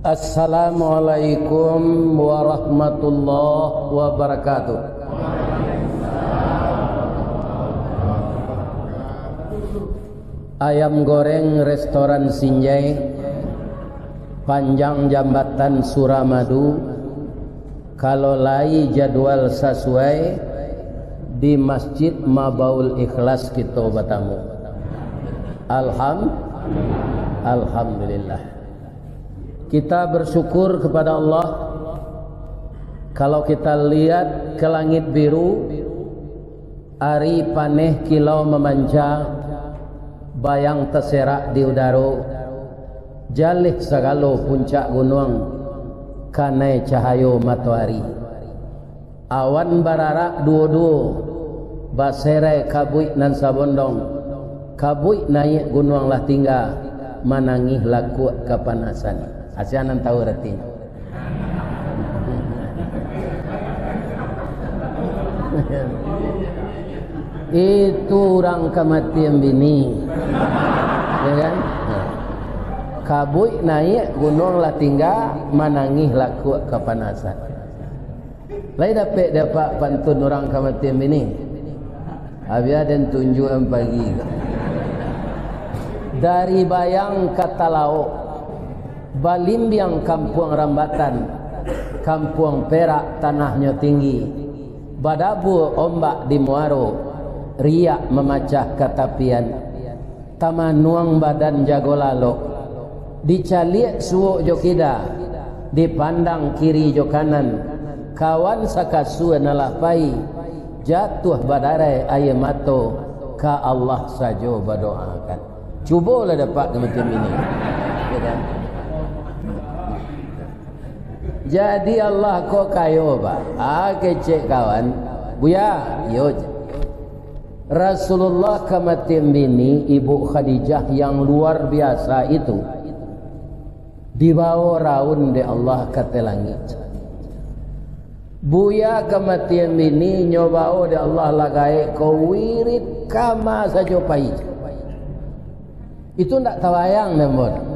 Assalamualaikum warahmatullahi wabarakatuh. Ayam goreng restoran Sinjai, panjang jambatan Suramadu, kalau lai jadwal sesuai di Masjid Mabaul Ikhlas kita bertamu. Alhamdulillah. Kita bersyukur kepada Allah. Kalau kita lihat ke langit biru, ari paneh kilau memanca, bayang terserak di udara, jalih segala puncak gunung kanai cahayo matahari. Awan bararak duo-duo, baserai kabuik nan sabondong, kabuik naik gunung lah tinggal, manangih laku kepanasan. Asianan tahu artinya. Itu orang kematian bini, ya kan? Kabui naik gunung lah tinggal, manangih laku kepanasan. Lain dapat pantun orang kematian bini. Habis dan tunjuk yang pagi. Dari bayang kata lauk, Balimbiang kampung Rambatan, kampung Perak tanahnya tinggi, badabu ombak di Muaro, riak memacah katapian, tamanuang badan jago lalok, dicaliak suuk jokida, dipandang kiri jo kanan, kawan sakasu nalapai, jatuh badarai ayam mato, ka Allah saja berdoakan. Cubalah dapat macam ini. Jadi Allah kok kayo ba? Kecek kawan. Buya, yo. Rasulullah kematian bini Ibu Khadijah yang luar biasa itu dibawa raun de Allah ke langit. Buya kematian bini nyobao de Allah lagai ko wirid kama saja pai. Itu ndak tawayang nembon.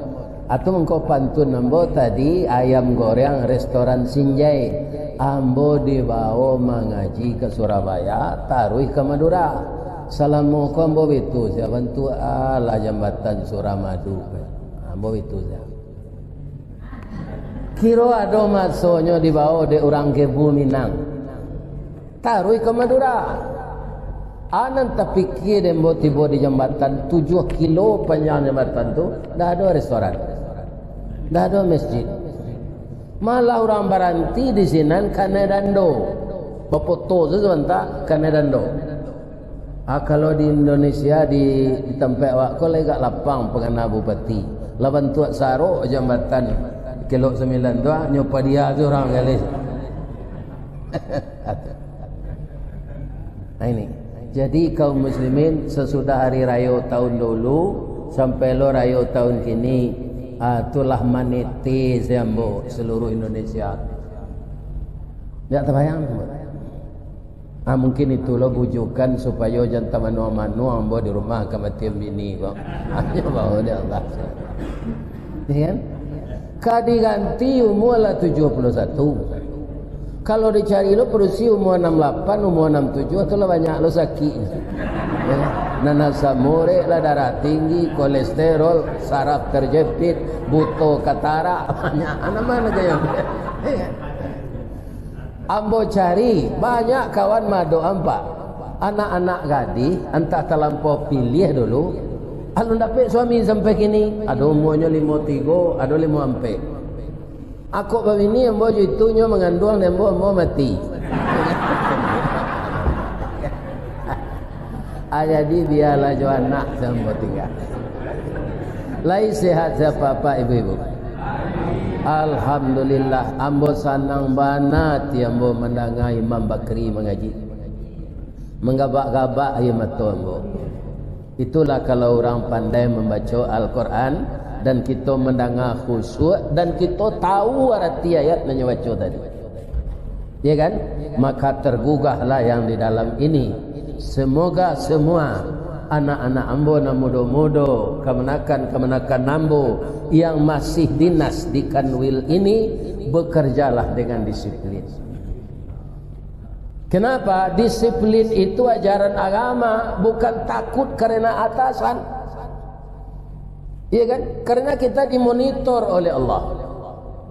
Atau engkau pantun ambo tadi ayam goreng restoran Sinjai, ambo dibawa mengaji ke Surabaya, taruh ke Madura. Assalamualaikum ambo itu saya bantu ala jambatan Suramadu. Ambo itu saya. Kiro ada masuknya dibawa de orang Kebu Minang, taruh ke Madura. Anan tapi kira dembo tiba di jambatan 7 kilo panjang jambatan tu, dah ada restoran, dah ada masjid. Malah orang baranti di sini kanedando, bapoto sebentar kanedando. Kalau di Indonesia di tempat awak kau lega lapang pengana bupati, laban tuak saro jambatan kilo 9 tu, nyopa dia tu orang kali. Nah ini. Jadi kaum muslimin sesudah hari raya tahun dulu sampai lo raya tahun kini, itulah maniti zambo seluruh Indonesia. Tak terbayang. Mungkin itu lo bujukan supaya jangan manu-manu ambo di rumah kematian bini kok. Hanya bawa dia Allah. Ya kan? Kadi ganti umur lah 71. Kalau dicari lo perusi umur 68, umur 67 atau lah banyak lo sakit. Ya. Nanasamure lah darah tinggi, kolesterol, saraf terjepit, buto katara, banyak. Anak mana yang ya. Ambo cari banyak kawan mado ampak. Anak-anak gadis entah terlampau pilih dulu. Alun dapat suami sampai kini, ada umurnya 53, ada 54. Aku begini ambo itunya mengandung dan ambo mati. Jadi biarlah jo anak sambo tinggal. Lai sehat siapa ibu-ibu. Alhamdulillah ambo sanang banat ambo mendengar Imam Bakri mengaji. Menggabak-gabak ayam mata ambo. Itulah kalau orang pandai membaca Al-Quran dan kita mendengar khusyuk dan kita tahu arti ayat yang baca tadi. Ya kan? Maka tergugahlah yang di dalam ini. Semoga semua anak-anak ambo na mudo-mudo, kemenakan ambo yang masih dinas di Kanwil ini, bekerjalah dengan disiplin. Kenapa? Disiplin itu ajaran agama, bukan takut karena atasan. Iya kan? Karena kita dimonitor oleh Allah.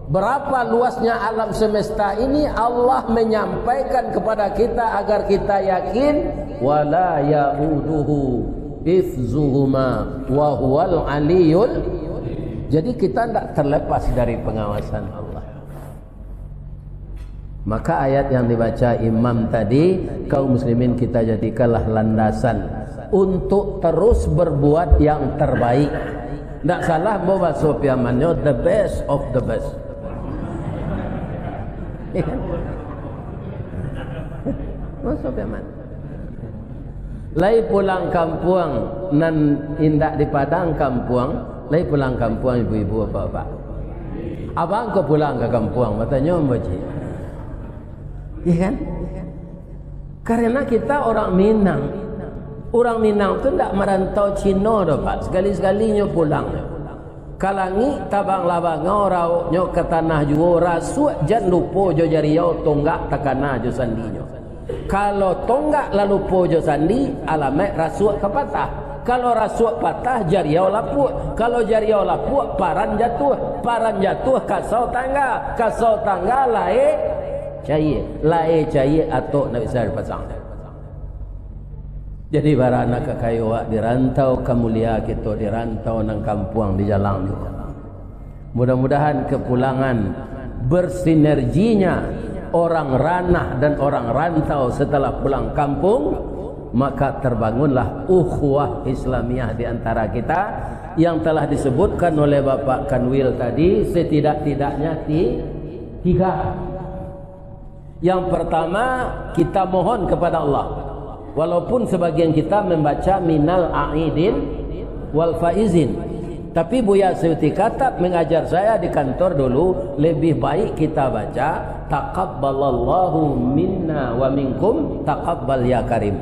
Berapa luasnya alam semesta ini, Allah menyampaikan kepada kita agar kita yakin wala yauduhu hifzuhuma wa huwal aliyul. Jadi kita tidak terlepas dari pengawasan Allah. Maka ayat yang dibaca imam tadi, kaum muslimin kita jadikanlah landasan untuk terus berbuat yang terbaik. Tidak salah bawa sopiamannya the best of the best. Masuk aman. Lai pulang kampung nan indak di Padang kampung, lai pulang kampung ibu-ibu bapak. Abang kau pulang ke kampung, matanya membaca. Iya kan? Karena kita orang Minang. Orang Minang tu tidak merantau Cina dah pak. Sekali-sekalinya pulang. Kalangi tabang labang orang nyo ke tanah juo rasuk jan lupo jo jariau tonggak takana jo sandinya. Kalau tonggak lalu po jo sandi alamat rasuk kepatah. Kalau rasuk patah jariau lapuk. Kalau jariau lapuk paran jatuh kasau tangga lae cair atau nak bisa dipasang. Jadi para anak kekayuan dirantau kemulia kita dirantau nang kampung di jalan juga. Mudah-mudahan kepulangan bersinerginya orang ranah dan orang rantau setelah pulang kampung, maka terbangunlah ukhuwah Islamiyah di antara kita yang telah disebutkan oleh Bapak Kanwil tadi setidak-tidaknya tiga. Yang pertama, kita mohon kepada Allah. Walaupun sebagian kita membaca minal a'idin wal faizin, tapi Buya Suyuti Katab mengajar saya di kantor dulu, lebih baik kita baca taqabbalallahu minna wa minkum taqabbal ya karim.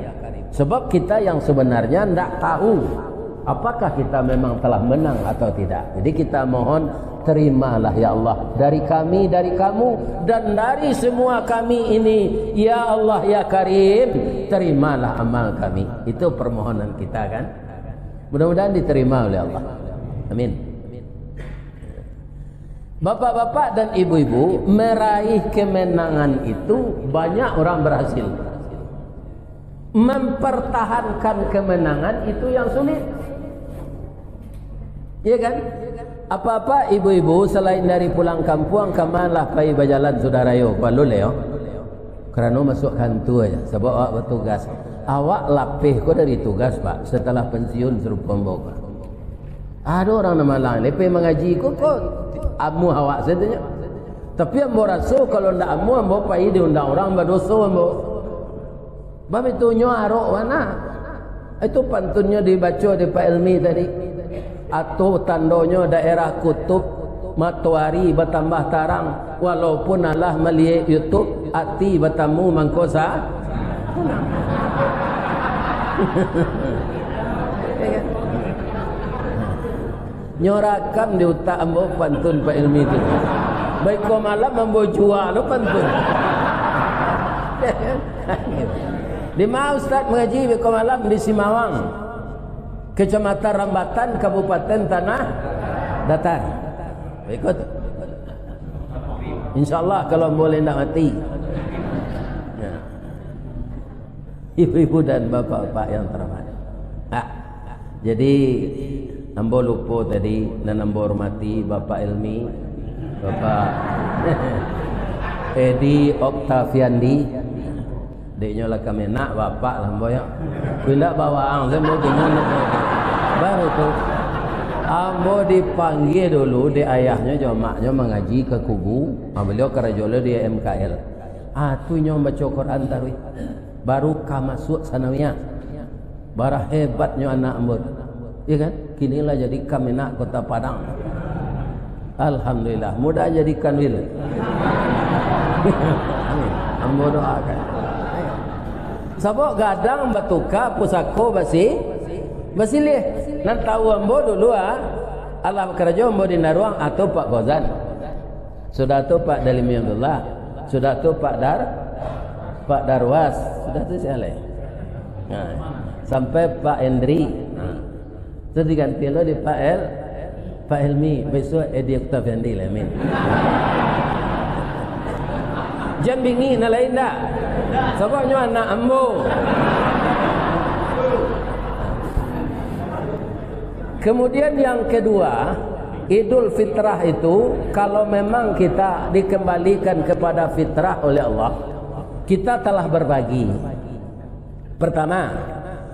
Sebab kita yang sebenarnya tidak tahu apakah kita memang telah menang atau tidak. Jadi kita mohon, terimalah ya Allah dari kami, dari kamu, dan dari semua kami ini. Ya Allah ya Karim, terimalah amal kami. Itu permohonan kita kan. Mudah-mudahan diterima oleh Allah. Amin. Bapak-bapak dan ibu-ibu, meraih kemenangan itu banyak orang berhasil. Mempertahankan kemenangan itu yang sulit. Iya kan? Apa-apa ibu-ibu selain dari pulang kampung kamalah pai berjalan saudara yo balule yo. Kerana masuk kantor aja sebab awak bertugas. Awak lapih ko dari tugas Pak setelah pensiun suruh pembawa. Ada orang nama lain lepih mengaji ko amu awak saja. Tapi ambo rasa kalau ndak amu ambo pai diundang orang berdosa ambo. Bab itu nyarok mana? Itu pantunnya dibaca di Pak Ilmi tadi. Atau tandanya daerah kutub matahari bertambah tarang, walaupun Allah melihat YouTube hati bertemu mangkosa. Nyorakam di utak ambo pantun Pak Ilmi itu. Baik kau malam ambo jual lo pantun. Di mana Ustaz mengaji baik kau malam di Simawang, Kecamatan Rambatan, Kabupaten Tanah Datar. Ikut. InsyaAllah kalau boleh nak mati. Ya. Ibu-ibu dan bapak-bapak yang terhormat. Jadi ambo lupa tadi dan ambo hormati Bapak Ilmi, Bapak Edi Oktaviandi. Deknya lah kami nak bapak lah ambo ya. Bila bawa ang saya mau gimana baru tu ambo dipanggil dulu di ayahnya jo maknya mengaji ke kubu. Beliau kerajole di MKL. Tu nyom baca Quran tarwi. Baru masuk sanawiyah. Barah hebatnya anak ambo. Iya kan? Kinilah jadi kami nak Kota Padang. Alhamdulillah, mudah jadi Kanwil. Amin. Ambo doakan. Sabok gadang batuka pusako basi Basilih nan tahu ambo dulu Allah kerja ambo di naruang atau Pak Gozan. Sudah tu Pak Dalimi Abdullah, sudah tu Pak Darwas, sudah tu siapa? Nah, sampai Pak Endri. Nah, itu diganti lo di Pak Helmi, besok Edi Octaviandi lah min. Jangan bingi na lain dah. Sebabnya anak ambo. Kemudian yang kedua, Idul Fitrah itu kalau memang kita dikembalikan kepada fitrah oleh Allah, kita telah berbagi. Pertama,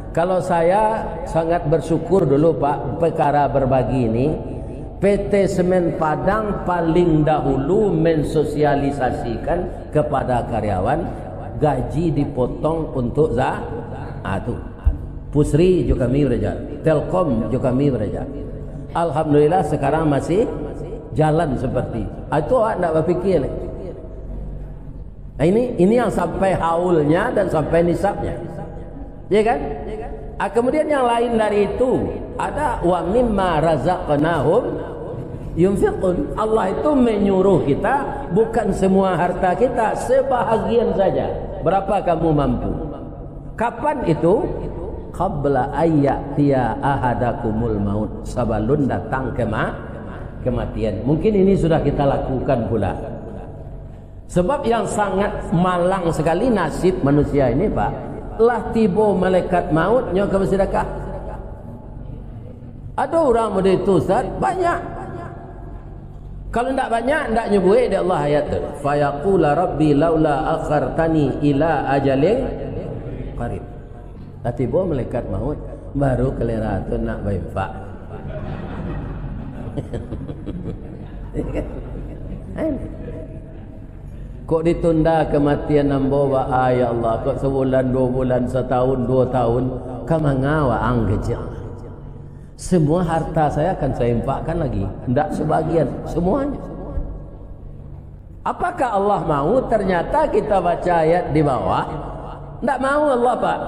kalau saya sangat bersyukur dulu Pak, perkara berbagi ini, PT Semen Padang paling dahulu mensosialisasikan kepada karyawan gaji dipotong untuk itu. Pusri juga kami beraja, Telkom juga kami beraja. Alhamdulillah sekarang masih jalan seperti itu. Tidak berfikir. Nah, ini yang sampai haulnya dan sampai nisabnya, ya kan? Kemudian yang lain dari itu ada wa mimma razaqnahum yunfiqun. Allah itu menyuruh kita bukan semua harta kita, sebahagian saja. Berapa kamu mampu? Kapan itu? Qabla ayyatiya ahadakumul maut, sebelum datang kematian. Mungkin ini sudah kita lakukan pula. Sebab yang sangat malang sekali nasib manusia ini Pak, lah tiba malaikat maut nyo ke bersedekah. Ada orang model itu Ustaz, banyak. Kalau tidak banyak, tidak nyebut dia Allah ayat tu. Fa yaqula rabbi laula akhartani ila ajalin qarib. Tiba malaikat maut baru kelera tu nak berinfak. Kok ditunda kematian ambo wa ya Allah, kok sebulan, 2 bulan, setahun, 2 tahun, kamangawa ang kecil. Semua harta saya akan saya infakkan lagi, tidak sebagian, semuanya. Apakah Allah mau? Ternyata kita baca ayat di bawah, tidak mau Allah Pak.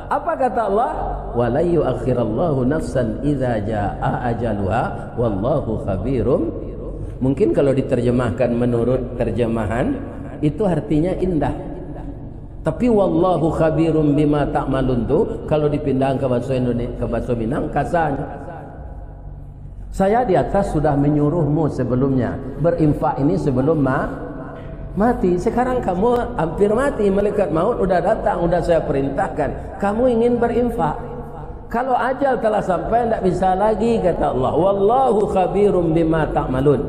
Apa kata Allah? Wala yu'akhirallahu nafsan idza jaa ajaluha wallahu khabirum. Mungkin kalau diterjemahkan menurut terjemahan itu artinya indah. Tapi wallahu khabirum bima ta'malun tu kalau dipindahkan ke bahasa Indonesia, ke bahasa Minang kasarnya. Saya di atas sudah menyuruhmu sebelumnya berinfak ini sebelum mati. Sekarang kamu hampir mati, malaikat maut udah datang, udah saya perintahkan. Kamu ingin berinfak. Kalau ajal telah sampai tidak bisa lagi kata Allah. Wallahu khabirum bima ta'malun.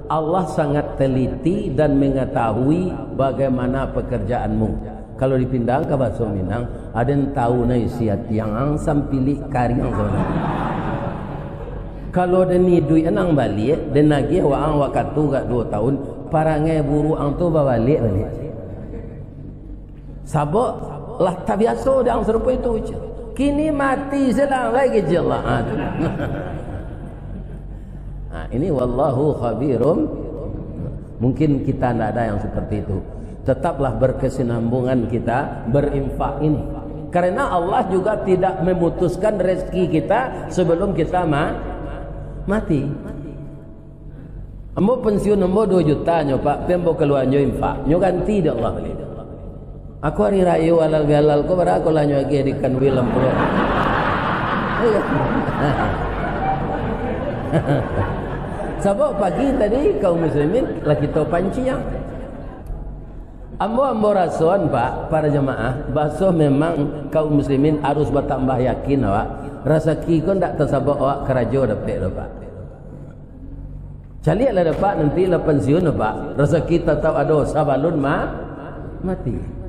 Allah sangat teliti dan mengetahui bagaimana pekerjaanmu. Kalau dipindah ke bahasa Minang, ada yang tahu na isiat yang angsam pilih karing sebenarnya. Kalau deni duit enang balik, dan lagi waang wakatu gak 2 tahun, parangai buru ang tu balik. Sabok lah tak biasa dia ang serupa itu. Kini mati sedang lagi jelah. Nah, ini wallahu khabirum. Mungkin kita tidak ada yang seperti itu. Tetaplah berkesinambungan kita berinfak ini. Karena Allah juga tidak memutuskan rezeki kita sebelum kita mati. Ambo pensiun ambo 2 juta nyo Pak, pembo keluar nyo infak. Nyo ganti dah Allah beli. Aku hari raya halal bihalal ko bara ko lah nyo lagi di kanwil amplo. Sebab pagi tadi kaum muslimin lagi tahu panciang. Ambo rason Pak, para jemaah, bahasa memang kaum muslimin harus bertambah yakin awak. Rezeki ko ndak tersabak awak kerajo dapat Pak. Cali lah dapat nanti lah pensiun Pak. Rezeki tetap ada sabalun mati.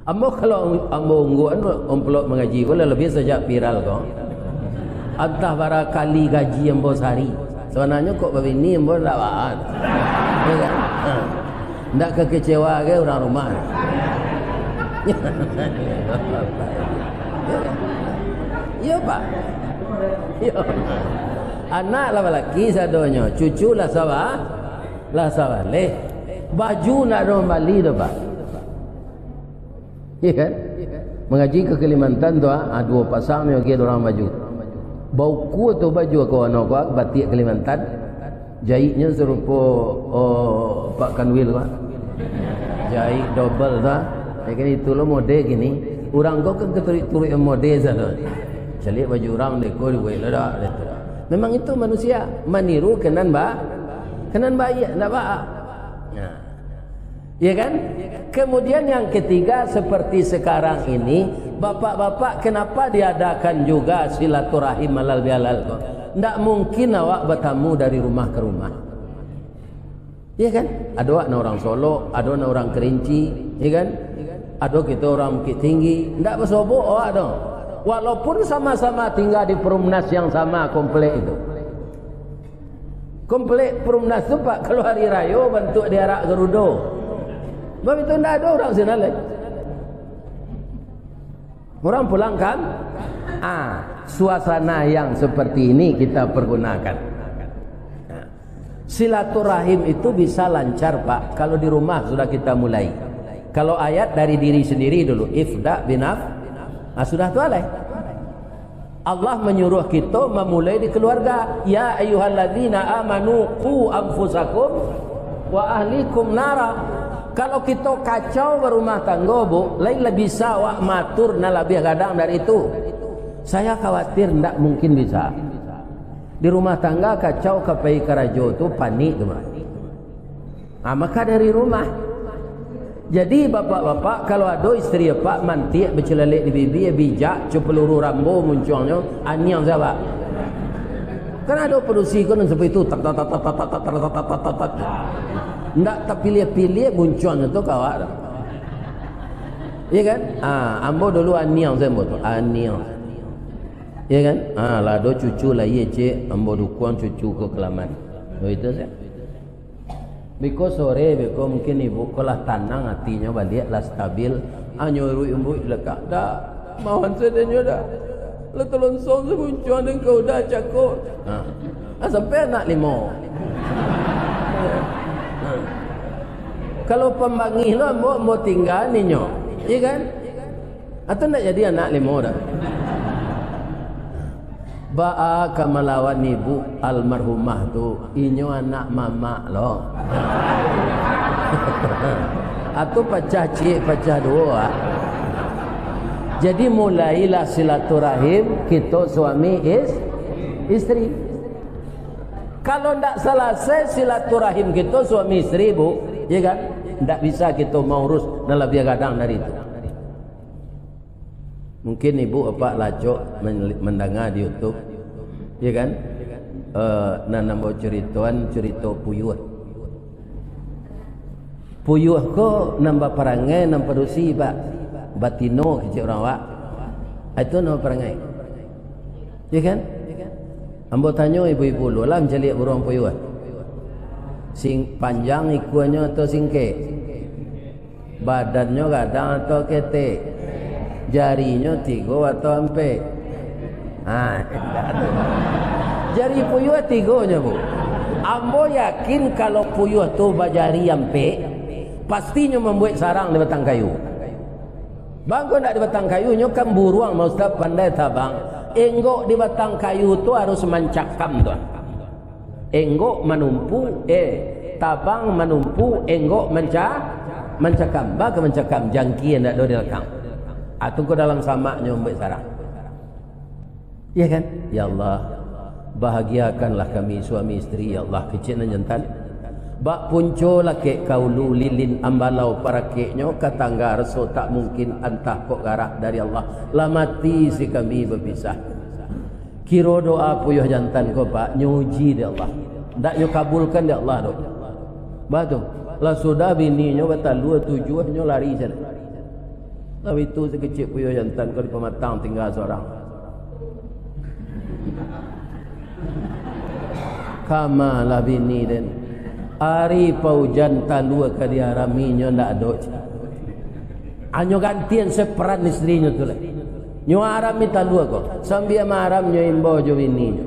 Ambo kalau ambo ungguan amplop mengaji boleh lebih sejak viral kok. Entah bara kali gaji ambo sehari. Sebenarnya kok begini ambo tak bahan. Ya kan? Ndak kekecewa ke orang rumah. Ya Pak. Ya. Anak lah lelaki sadonyo, cucu lah sabar, baju nak dong bali dah Pak. Ya kan? Mengaji ke Kalimantan tu dua pasang ni okey orang baju. Bauku tu baju aku ano aku batik Kalimantan. Jahitnya serupa Pak Kanwil tu. Jahit double tu. Kan itu lo model gini. Orang kau kan keturik-turik model sana. Calik baju orang dekor dibuat ledak. Memang itu manusia meniru kenan baik nak baik. Ya kan? Kemudian yang ketiga seperti sekarang ini, bapak-bapak kenapa diadakan juga silaturahim halal bihalal kok? Tidak mungkin awak bertamu dari rumah ke rumah. Ya kan? Ada orang Solo, ada orang Kerinci, ya kan? Ada kita orang Bukit Tinggi, tidak bersobok awak dong. Walaupun sama-sama tinggal di Perumnas yang sama komplek itu. Komplek Perumnas itu Pak, kalau hari raya bentuk diarak gerudo. Sebab itu tidak ada orang sini lagi. Orang pulang kan? Suasana yang seperti ini kita pergunakan. Silaturahim itu bisa lancar Pak kalau di rumah sudah kita mulai. Kalau ayat dari diri sendiri dulu, ifda binaf, sudah tu alai. Allah menyuruh kita memulai di keluarga. Ya ayyuhalladzina amanu qu anfusakum wa ahlikum nara. Kalau kita kacau berumah tangga bu, lain lebih bisa wak matur na lebih gadang dari itu. Saya khawatir tidak mungkin bisa. Di rumah tangga kacau kapai karajo tu panik tu. Maka dari rumah. Jadi bapak-bapak kalau ada isteri pak mantik bercelalik di bibi bijak peluru rambo munculnya yang siapa? Kan ada produksi kan seperti itu tak ndak terpilih-pilih munculnya tu kawak. Iya kan? Ambo dulu aniang saya tu aniang. Iya kan? Lado cucu lah ye cik ambo dukung cucu ke kelaman. Itu saya. Biko sore biko mungkin ibu kolah tanang hatinya balik lah stabil. Nyuruh ibu lekak dah. Mawan sedenya dah. Lah tolong song semuncul dan kau dah cakap. Sampai anak 5. Kalau pembangih lah mau tinggal ni nyo, iya kan? Atau nak jadi anak 5 dah. Ba'a kamalawan ibu almarhumah tu inyo anak mama loh. Atau pecah cik pecah dua. Jadi mulailah silaturahim kita suami istri. Kalau ndak selesai silaturahim kita suami istri bu, ya kan? Ndak bisa kita mau urus dan lebih gadang dari itu. Mungkin ibu apa lacok mendengar di YouTube, ya kan? Nambah cerita puyuh. Puyuh ko nambah perangai nambah produksi pak batino kecil orang wak. Itu nambah perangai, ya kan? Ambo tanya ibu-ibu lu lah mencari burung puyuh. Sing panjang ikuannya atau singke? Badannya gadang atau ketek? Jarinya 3 atau 4? Jari puyuh 3 nya bu. Ambo yakin kalau puyuh tu bajari 4, pastinya membuat sarang di batang kayu. Bang kau nak di batang kayu kan buruang mau Ustaz pandai tabang. Enggok di batang kayu tu harus mencakam tu. Enggok menumpu, tabang menumpu, enggok mencakam. Bang mencakam jangki yang ada di lekang. Tunggu dalam samaknya membuat sarang. Ya kan? Ya Allah, bahagiakanlah kami suami istri. Ya Allah, kecil dan jantan. Bak punco laki kaulu lilin ambalau para keknya katangga reso tak mungkin antah kok garah dari Allah. Lah mati si kami berpisah. Kiro doa puyuh jantan ko pak nyuji dia Allah. Ndak yo kabulkan dia Allah dok. Batu. Lah sudah bininya batal 27 nyo lari sana. Tapi itu sekecil puyuh jantan ko di pematang tinggal seorang. Kama lah bini dan hari paujan talua ke dia raminya ndak ada. Anyo gantian seperan istrinya tu lah. Nyo aram mi talua ko. Sambil maram nyo imbo jo bini.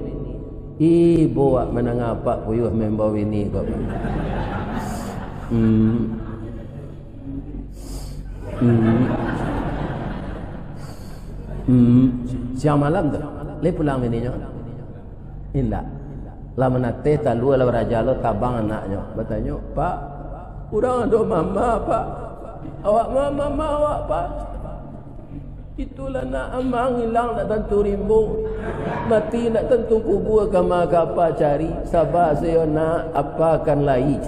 Ibu wak menangapa puyuh membawa bini ko. Siang malam tu le pulang bininya indah lah menate talu lah raja lo tabang anaknya bertanya, "Pak, urang ada mama, Pak. Awak mama awak, Pak. Itulah nak amang hilang nak tentu rimbung. Mati nak tentu kubur kama apa cari. Sabar saya nak apa akan lai."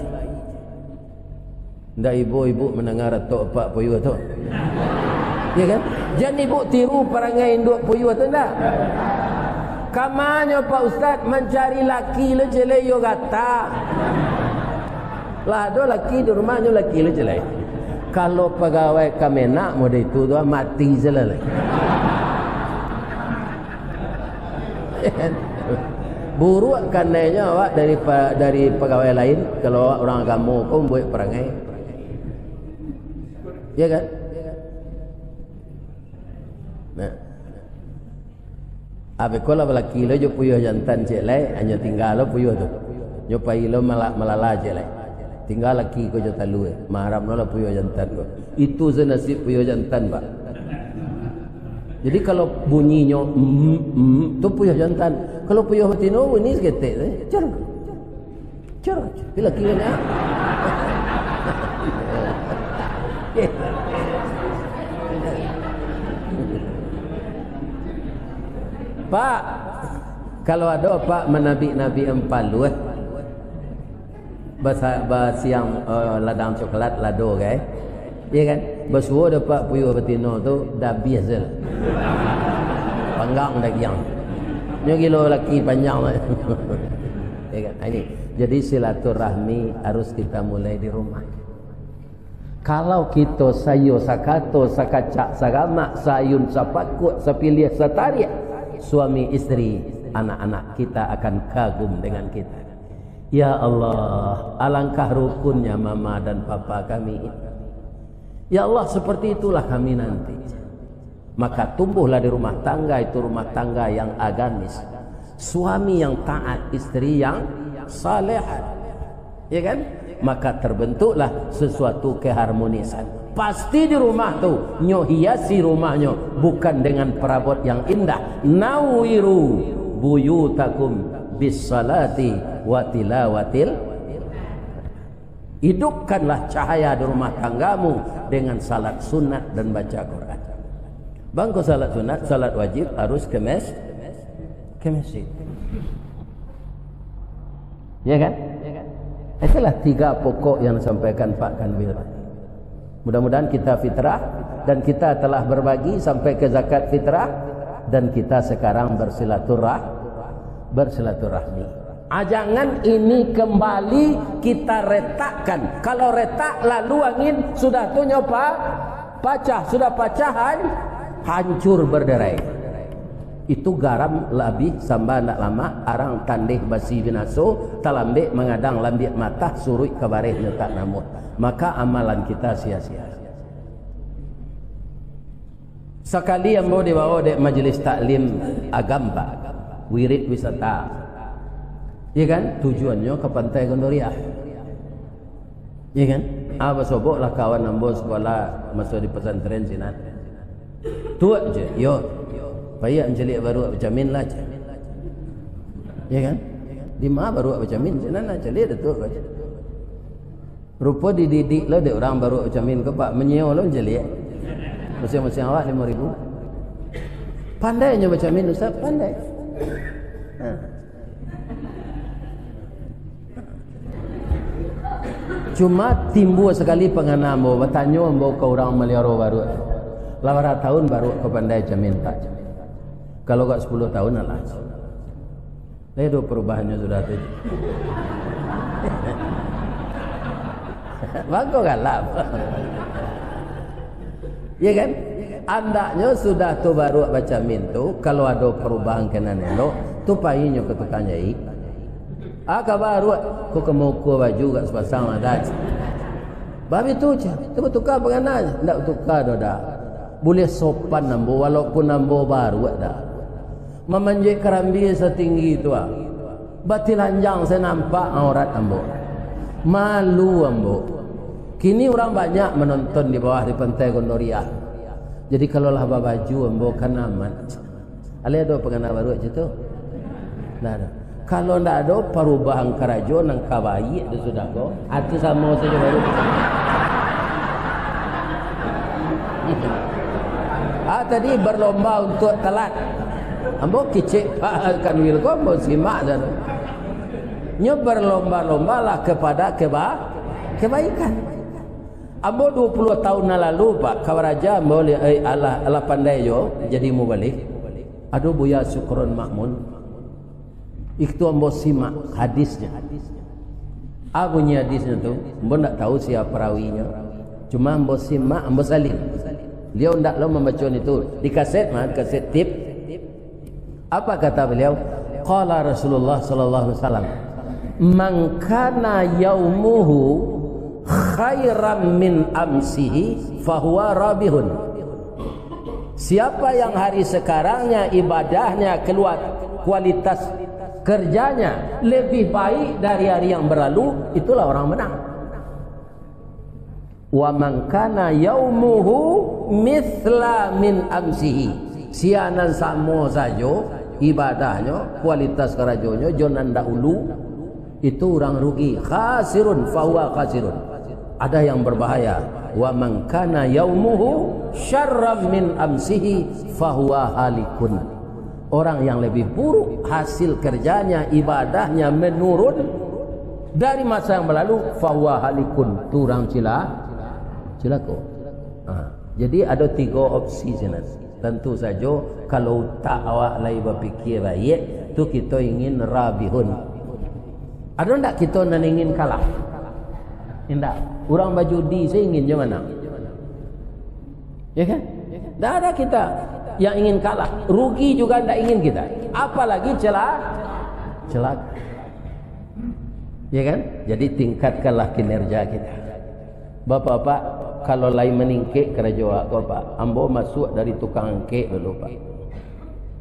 Ndak ibu-ibu mendengar tok pak puyuh tu. Ya kan? Jangan ibu tiru perangai induk puyuh tu ndak. Kamanya Pak Ustaz mencari laki le jelai yo kata. Lah ada laki di rumahnya laki le jelai. Kalau pegawai kami nak mode itu tu mati jelai. Buruk kananya awak dari pegawai lain kalau orang kamu pun buat perangai. Ya kan? Nah. Abe kola laki lo jo puyuh jantan jelai hanya tinggal lo puyuh tu. Jo pai lo malala jelai. Tinggal laki ko jo talu maram lo puyuh jantan ko. Itu senasib puyuh jantan, Pak. Jadi kalau bunyinya tu puyuh jantan. Kalau puyuh betina bunyi seketik cer. Cer. Bila laki ni. Pak, kalau ada Pak menabi-nabi empalu basiang ladang coklat lado kan? Iya kan? Basuo ada Pak puyuh betina tu dah biasa. Panggang dah giang. Nyo kilo laki panjang. Ya kan? Ini. Jadi silaturahmi harus kita mulai di rumah. Kalau kita sayo sakato sakacak sagamak sayun sapakut sapilih sataria, suami istri anak-anak kita akan kagum dengan kita. Ya Allah, alangkah rukunnya mama dan papa kami. Ya Allah, seperti itulah kami nanti. Maka tumbuhlah di rumah tangga itu rumah tangga yang agamis. Suami yang taat, istri yang salehah. Ya kan? Maka terbentuklah sesuatu keharmonisan. Pasti di rumah tu nyo hiasi rumahnya bukan dengan perabot yang indah. Nawiru buyutakum bis salati wa tilawatil. Hidupkanlah cahaya di rumah tanggamu dengan salat sunat dan baca Quran. Bangko salat sunat, salat wajib harus ke masjid. Ya kan? Itulah 3 pokok yang disampaikan Pak Kanwil. Mudah-mudahan kita fitrah dan kita telah berbagi sampai ke zakat fitrah dan kita sekarang bersilaturahmi. Jangan ini kembali kita retakkan. Kalau retak lalu angin sudah tu nyoba pecah, sudah pecahan hancur berderai. Itu garam lebih samba nak lama arang tandih basi binaso talambek mengadang lambik mata surut kabareh nyetak namut. Maka amalan kita sia-sia. Sekali yang mau dibawa di majelis taklim agama wirid wisata. Ya kan? Tujuannya ke Pantai Gondoriah. Ya kan? Apa soboklah kawan ambo sekolah masuk di pesantren sini. Tu aja. Yo. Payah anjelik baru berjamin lah. Ya kan? 5 baru berjamin. Jangan anjelik dah tu. Rupa dididik lah dia orang baru berjamin ke Pak. Menyewa lah anjelik. Masing-masing awak 5,000. Pandainya berjamin Ustaz. Pandai. Cuma timbul sekali penganam bawa bertanya bawa ke orang Maliaro baru. 8 tahun baru ke pandai jamin tak. Kalau kat 10 tahun lah. Itu perubahannya sudah tu. Bangko galap. Ya kan? Andaknya sudah tu baru baca min tu. Kalau ada perubahan kena nelo, tu payinya ke tukang jahit. Baru ku kemuku baju kat sepasang ada. Babi tu je. Tu tukar pengananya. Tak tukar dah. Boleh sopan nambo walaupun nambo baru dah. Memanjik kerambi setinggi itu batil lanjang saya nampak aurat ambo. Malu ambo. Kini orang banyak menonton di bawah di Pantai Gondoriah. Jadi kalau lah baju ambo kan aman. Ale ada pengenal baru aja tu. Nah, ada. Kalau ndak ada perubahan kerajo nang kawaii itu sudah go. Atu sama saja baru. Tadi berlomba untuk telat. Ambo kicik kan wil ko ambo simak dah. Nyo berlomba-lomba lah kepada kebaikan. Ambo 20 tahun lalu Pak Kawaraja ambo Allah pandai jo jadi mubalik. Aduh Buya Syukron Makmun. Itu ambo simak hadisnya. Bunyi hadisnya tu, ambo tak tahu siapa perawinya. Cuma ambo simak, ambo salin. Beliau ndaklah membaca itu di kaset kaset tip. Apa kata beliau? Qala Rasulullah sallallahu alaihi wasallam, "Man kana yaumuhu khairan min amsihi fahuwa rabihun." Siapa yang hari sekarangnya ibadahnya keluar kualitas kerjanya lebih baik dari hari yang berlalu, itulah orang menang. Wa man kana yaumuhu mithla min amsihi, sianan samo sajo ibadahnya kualitas kerajonya jonan dahulu, itu orang rugi. Khasirun fahuwa khasirun, ada yang berbahaya. Wa man kana yaumuhu syarram min amsihi fahuwa halikun, orang yang lebih buruk hasil kerjanya ibadahnya menurun dari masa yang berlalu, fahuwa halikun, tu orang cilaka. Jadi ada 3 opsi sana. Tentu saja kalau tak awak lagi berfikir baik, tu kita ingin rabihun. Ada tak kita nak ingin kalah? Tidak. Orang berjudi saya ingin je mana? Ya kan? Tak ada kita yang ingin kalah. Rugi juga tak ingin kita. Apalagi celaka. Ya kan? Jadi tingkatkanlah kinerja kita. Bapak-bapak, kalau lain meningkik kerajaan kau Pak, ambo masuk dari tukang angkek dulu Pak.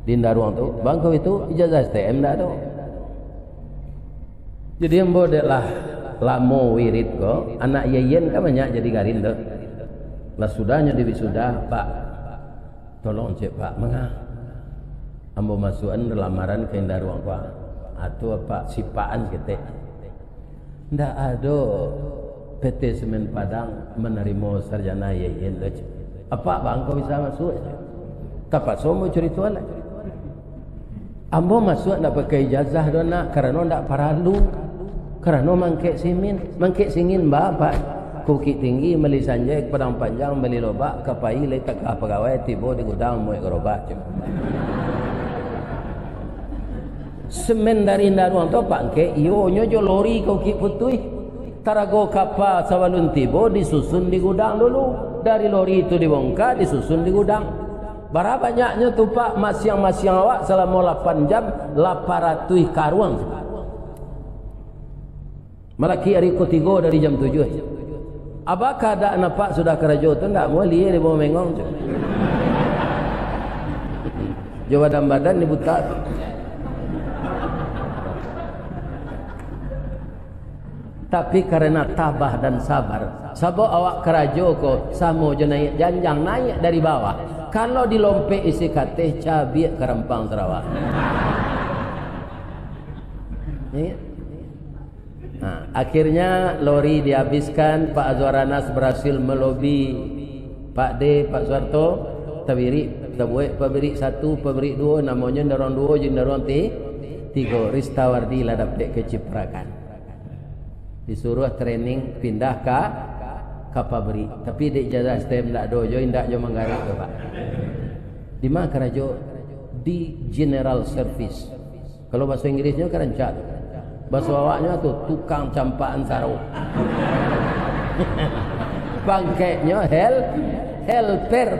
Di Daruang tu, bangko itu ijazah STM dah tu. Jadi ambo adalah lamo wirid ko, anak yeyen kan banyak jadi garin tu. Lah sudahnya di wisuda, Pak. Tolong cek Pak, mengah. Ambo masukan lamaran ke Daruang Pak. Atau Pak sipaan kita. Ndak ada PT Semen Padang menerima sarjana YN. Apa bang kau bisa masuk? Tapak semua cerita lah. Ambo masuk nak pakai ijazah dona kerana ndak perlu. Kerana mangkek singin bapak. Bukit Tinggi beli sanjai Padang Panjang beli lobak kapai letak ke pegawai tiba di gudang mau gerobak. Semen dari Daruang tu pangkek iyo nyojo lori kau ki putui. Tarago kapal sawalun tibo disusun di gudang dulu. Dari lori itu dibongkar disusun di gudang. Berapa banyaknya tu Pak masiang-masiang awak selama 8 jam 800 karuang. Malaki hari ketiga dari jam 7. Apakah ada nampak sudah kerajo tu tak mau lihat di bawah mengong tu. Jawa dan badan ni buta. Tapi karena tabah dan sabar, sabab awak kerajo ko samo je naik janjang naik dari bawah. Kalau dilompek isi kateh cabiak ke Rempang Sarawak. Nah, akhirnya lori dihabiskan. Pak Azwaranas berhasil melobi Pak D, Pak Suarto, tabiri, tabuek, pabrik 1, pabrik 2, namanya Daruang 2, Daruang 3, Ristawardi lah dapat keciprakan. Disuruh training pindah ke pabrik. Tapi di ijazah STM tak dojo, indak jo manggarik ke Pak. Di mana kerajo? Di General Service. Kalau bahasa Inggrisnya kerencat. Bahasa awaknya tu tukang campaan sarung. Bangkainya helper,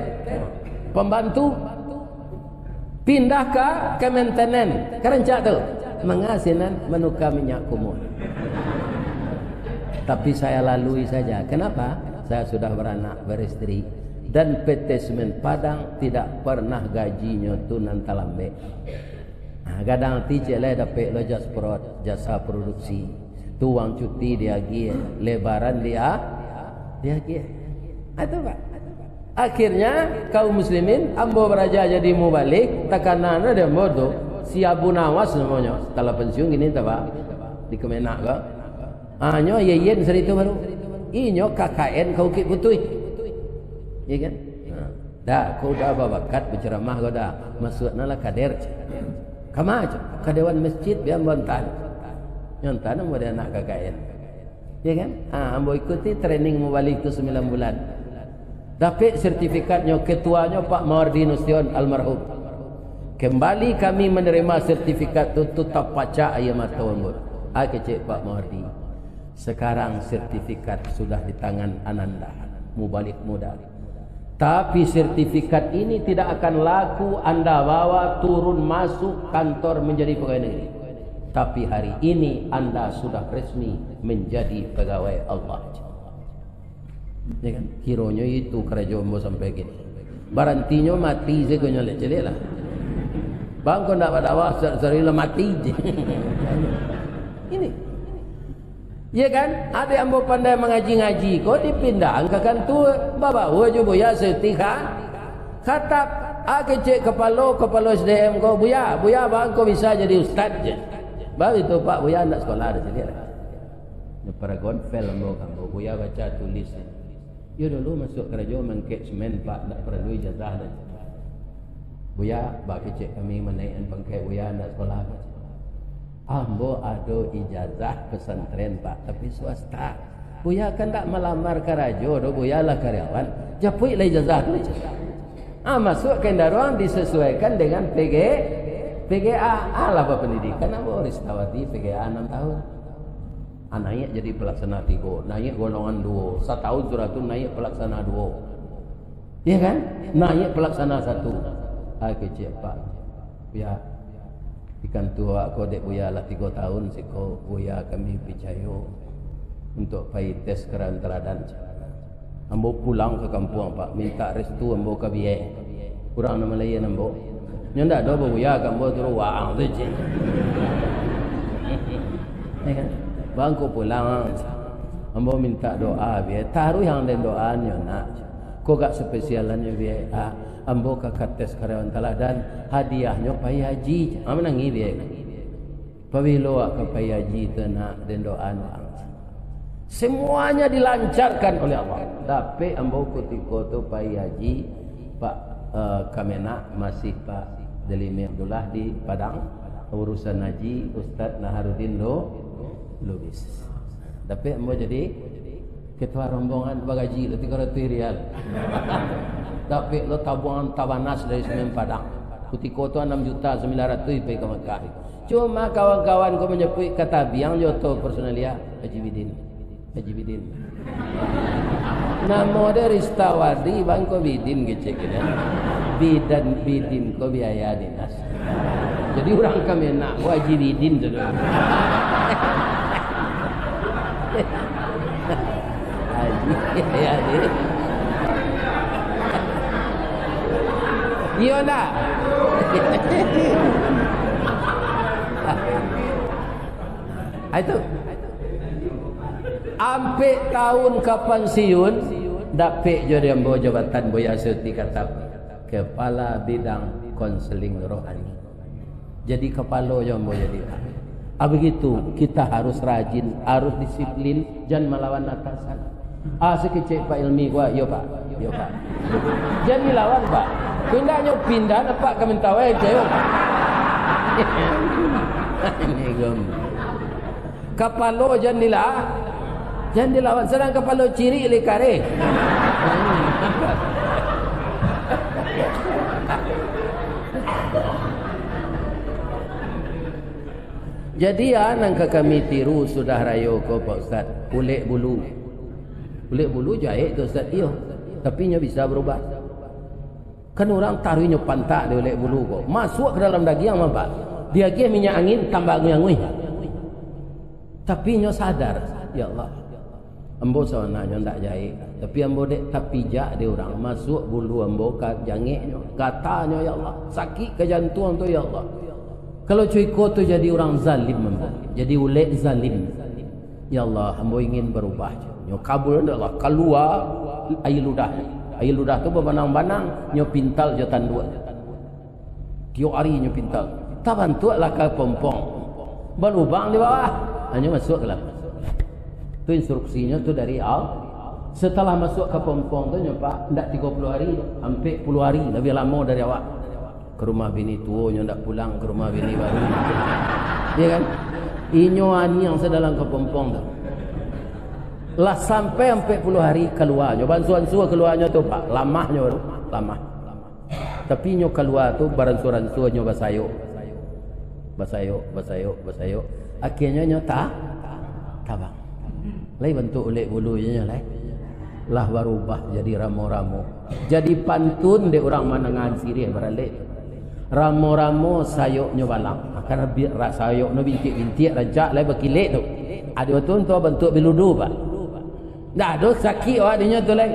pembantu. Pindah ke maintenance. Kerencak tu. Mengasinan menukar minyak kumur. Tapi saya lalui saja. Kenapa? Saya sudah beranak, beristri. Dan PT Semen Padang tidak pernah gajinya tu nanti lambe. Nah, kadang tiga lah dapat lo jasa produksi. Tuang cuti dia lagi, lebaran dia lagi. Itu Pak. Akhirnya kaum muslimin ambo beraja jadi mubalik takanana dia bodoh si Abu Nawas namanya setelah pensiun gini tak pak di Kemenak ke nyo yeyen seritu baru inyo KKN kau kit putui ya kan dah kau dah bakat berceramah kau dah maksudnya lah kader kama aja kadewan masjid biar bontan nyontan ambo dia anak KKN ya kan ambo ikuti training mubalik itu 9 bulan. Dapat sertifikatnya ketuanya Pak Mawardi Nustion almarhum. Kembali kami menerima sertifikat itu tetap paca ayam atau ambut. Kecik Pak Mawardi. Sekarang sertifikat sudah di tangan Ananda, mubalik muda. Tapi sertifikat ini tidak akan laku Anda bawa turun masuk kantor menjadi pegawai negeri. Tapi hari ini Anda sudah resmi menjadi pegawai Allah. Ya kan? Kironya itu kerajaan mau sampai gini. Barantinya mati je kau nyolek celik lah. Bang kau nak pada awak sering mati je. Ini. Ya kan? Ada yang mau pandai mengaji-ngaji. Kau dipindah angkakan tu bawa je buya setika. Kata kecik kepala SDM kau buya bang kau bisa jadi ustaz je. Baru itu Pak buya nak sekolah ada celik lah. Para gonfel ambo buya baca tulis. Ya dulu masuk kerajaan mengkek semen Pak nak perlu ijazah dah. Buya bak kecik kami menaikkan pangkat buya nak sekolah. Ambo ada ijazah pesantren Pak tapi swasta. Buya kan tak melamar kerajaan do buya lah karyawan. Japui lah ijazah tu. Masuk kendaraan disesuaikan dengan PGA lah pendidikan ambo Ristawati PGA 6 tahun. Naik jadi pelaksana 3, naik golongan 2, 1 tahun sudah tu naik pelaksana 2, ya kan? Naik pelaksana 1. Kecil Pak, ya ikan tua kau dek buya lah 3 tahun siko buya kami percaya untuk pai tes keranteradan. Ambo pulang ke kampung Pak, minta restu ambo ke biye, kurang nama lain ambo. Nyanda ada buya ambo terus waang tu je, ya kan? Bangku pulang, ambo minta doa biar taruh yang den doanya nak. Kau gak spesialannya biar ambo kakak tes karyawan teladan hadiahnya pai haji. Menangi biar. Pabilo ke pai haji tu nak den doanya. Semuanya dilancarkan oleh Allah. Tapi ambo ketika tu pai haji Pak Kemenak masih Pak Delimi Abdullah di Padang urusan haji Ustaz Naharuddin Lubis. Tapi mau jadi ketua rombongan bagaji lo 300 rial. Tapi lo tabungan tabanas dari Semen Padang. Kutiko tu 6.900.000 pergi ke Mekah. Cuma kawan-kawan kau menyebut kata biang joto personalia Haji Bidin. Nama dia Ristawadi bang kau Bidin kecek kan. Bidin kau biaya dinas. Jadi orang kami nak Haji Bidin tu. Iya nak. Itu. Ampe tahun kapan siun dapet jadi ambo jabatan Buya Suti kata kepala bidang konseling rohani. Jadi kepala yang ambo jadi. Begitu kita harus rajin, harus disiplin, jangan melawan atasan. Sekecil Pak Ilmi gua, yo Pak. Jangan dilawan Pak. Pindah Pak kami tahu aja. Ini gom. Kapalo jangan dilawan. Sedang kapalo ciri lekare. Jadi nangka kami tiru sudah rayo ko Pak Ustaz. Ulek bulu jahit tu Ustaz. Iyo. Tapi nya bisa berubah. Kan orang taruhnya pantak di ulek bulu ko. Masuk ke dalam daging mah Pak. Dia ke minyak angin tambah ngui. Tapi nya sadar, ya Allah. Ambo sawananya ndak jahit. Tapi ambo dek tapijak dia orang masuk bulu ambo ka jangiknya. Katanya ya Allah, sakit ke jantung tu ya Allah. Kalau cuiko tu jadi orang zalim, jadi ulek zalim. Ya Allah, hamba ingin berubah. Nyo kabul Allah keluar air ludah. Air ludah tu berbanang-banang, nyo pintal jotan dua. Tiap hari nyo pintal. Tak bantu lah ke pompong. Berlubang di bawah. Hanya masuk ke dalam. Tu instruksinya tu dari Allah. Setelah masuk ke pompong tu nyoba ndak 30 hari, hampir 10 hari lebih lama dari awak. Ke rumah bini tua nyo ndak pulang ke rumah bini baru. Ya kan? Inyo ani yang sedalam ke pompong tu. Lah sampai 40 hari keluarnya. Bansuan-sua keluarnya tu pak, lamahnya tu, lamah. Tapi nyo keluar tu baransuran-sua nyo basayuk. Basayuk. Akhirnya nyo tabang. Lai bentuk ulik bulunya lai. Lah berubah jadi ramo-ramo. Jadi pantun de orang manangan sirih beralik. Ramo-ramo sayuknya balang. Karena sayuknya bintik-bintik rajak lai berkilik tu. Ada betul tu bentuk biludu pak. Dah ada sakit adanya tu lai.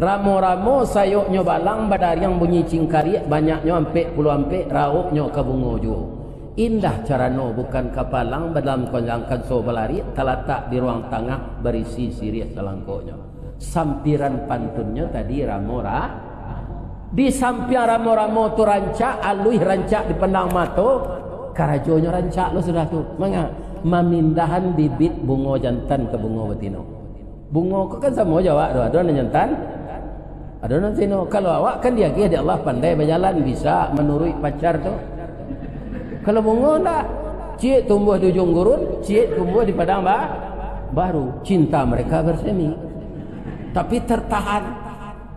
Ramo-ramo sayuknya balang badar yang bunyi cingkari banyaknya ampek puluh ampek rauknya ke bunga juga. Indah carano bukan kapalang dalam konjangkan so belari terletak di ruang tengah berisi sirih selangkoknya. Sampiran pantunnya tadi ramo-ra. Di samping ramo-ramo tu rancak alui rancak di pandang mato karajonya rancak lo sudah tu. Manga memindahan bibit bunga jantan ke bunga betina. Bunga kau kan sama jawab tu, ada yang jantan, ada yang betina. Kalau awak kan dia Allah pandai berjalan bisa menurut pacar tu. Kalau bunga tak, cik tumbuh di ujung gurun, cik tumbuh di padang baru. Cinta mereka bersemi, tapi tertahan.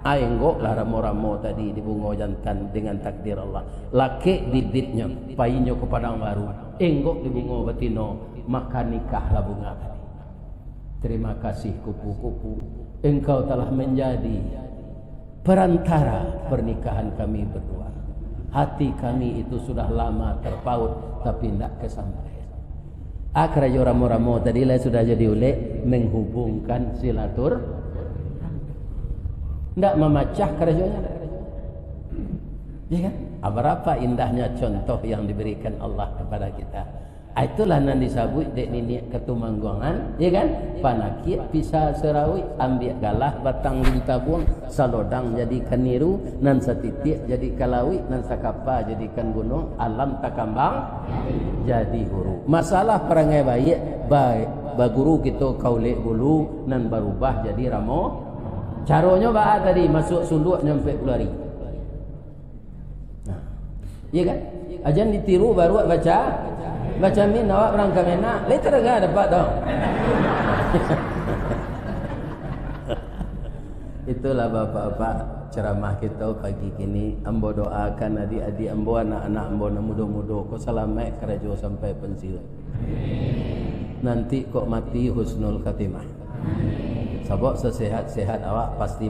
Enggok lah ramo-ramo tadi di bunga jantan dengan takdir Allah. Laki bibitnya, payinnya ke padang baru. Enggok di bunga betina, maka nikahlah bunga tadi. Terima kasih kupu-kupu, engkau telah menjadi perantara pernikahan kami berdua. Hati kami itu sudah lama terpaut tapi tidak kesampaian. Akhirnya ramo-ramo tadi lah sudah jadi ulik menghubungkan silatur. Tidak memecah kerjanya. Ya kan? Berapa indahnya contoh yang diberikan Allah kepada kita. Itulah yang disebut dek nini ketumangguangan, ya kan? Panakit pisah serawi, ambil galah batang linta buang, salodang jadikan niru, nan setitik jadi kalawi, nan sakapa jadikan gunung, alam takambang jadi huru. Masalah perangai baik baguru kita kaulek bulu nan berubah jadi ramo. Caranya bah tadi masuk sunduk nyampe pelari. Nah, iya kan? Ajan ditiru baru baca min awak orang kamena, leter enggak dapat tau. Itulah bapak-bapak ceramah kita pagi kini. Ambo doakan adik-adik ambo, anak-anak ambo muda-muda kau selamat kerja sampai pensiun. Nanti kok mati husnul khatimah. Sebab sesehat-sehat awak pasti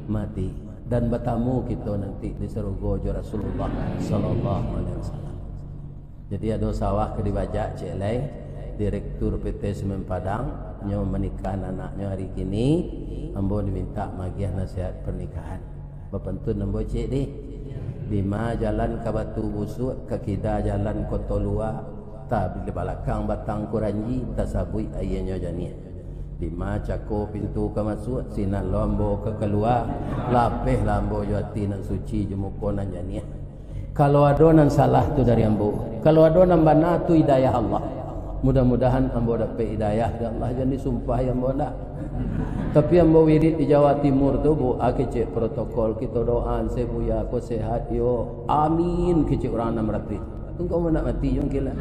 mati. Dan bertamu kita nanti di surga Rasulullah sallallahu alaihi wasallam. Jadi ada sawah ke dibajak Cik Lai, Direktur PT Semen Padang, nyo menikah anaknya hari kini, ambo diminta magiah nasihat pernikahan. Bapentun ambo Cik di 5 jalan ke Batu Busuk, ke Kida jalan Kotolua, tak di belakang Batang Kuranji, tasabui ayahnya janiah. 5 cako pintu ke masuk, sinan lambo ke keluar, lapeh lambo jati nan suci jemukonan janiah. Kalau ada nan salah tu dari ambo, kalau ada nan bana tu hidayah Allah. Mudah-mudahan ambo dapat hidayah dari Allah, jangan disumpah ambo dah. Tapi ambo wirid di Jawa Timur tu bu akecek protokol kita doa sebuya aku sehat yo. Amin kecek orang 600. Engkau nak mati yang kila.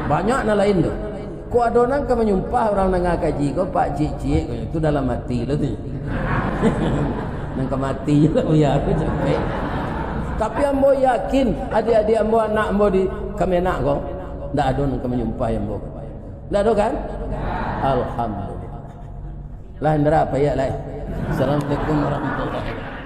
Banyak nak lain tu. Ku ada nan ka menyumpah orang nang kaji kau pak cik-cik tu dalam mati lah tu. Nang ka mati lah ya aku capek. Tapi ambo yakin adik-adik ambo anak ambo di Kemenak kau ndak ada nang menyumpah ambo. Ndak ada kan? Alhamdulillah. Lah ndra apa ya lai. Assalamualaikum warahmatullahi wabarakatuh.